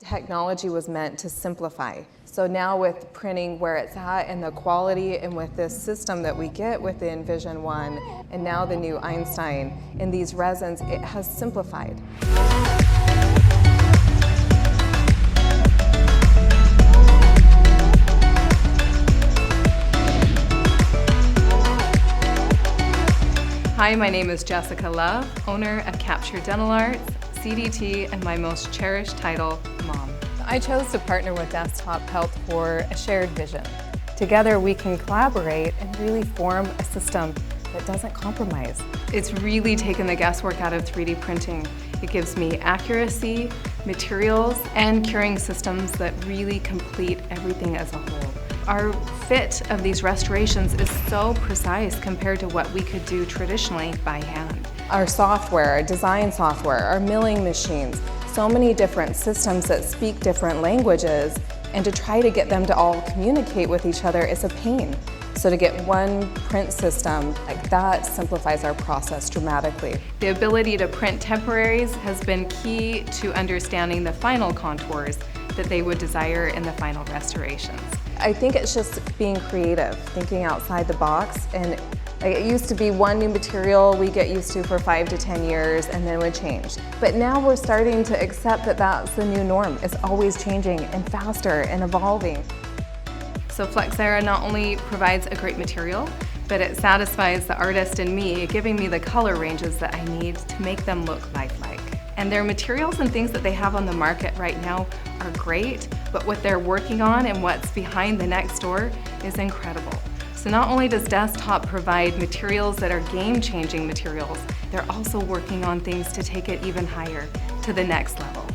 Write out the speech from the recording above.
Technology was meant to simplify. So now with printing where it's at and the quality, and with this system that we get with the Envision 1 and now the new Einstein in these resins, it has simplified. Hi, my name is Jessica Love, owner of Capture Dental Arts, CDT, and my most cherished title, Mom. I chose to partner with Desktop Health for a shared vision. Together we can collaborate and really form a system that doesn't compromise. It's really taken the guesswork out of 3D printing. It gives me accuracy, materials, and curing systems that really complete everything as a whole. Our fit of these restorations is so precise compared to what we could do traditionally by hand. Our software, our design software, our milling machines, so many different systems that speak different languages, and to try to get them to all communicate with each other is a pain. So to get one print system like that simplifies our process dramatically. The ability to print temporaries has been key to understanding the final contours that they would desire in the final restorations. I think it's just being creative, thinking outside the box, and it used to be one new material we get used to for 5 to 10 years and then would change. But now we're starting to accept that that's the new norm. It's always changing and faster and evolving. So Flexera not only provides a great material, but it satisfies the artist in me, giving me the color ranges that I need to make them look lifelike. And their materials and things that they have on the market right now are great, but what they're working on and what's behind the next door is incredible. So not only does Desktop provide materials that are game-changing materials, they're also working on things to take it even higher, to the next level.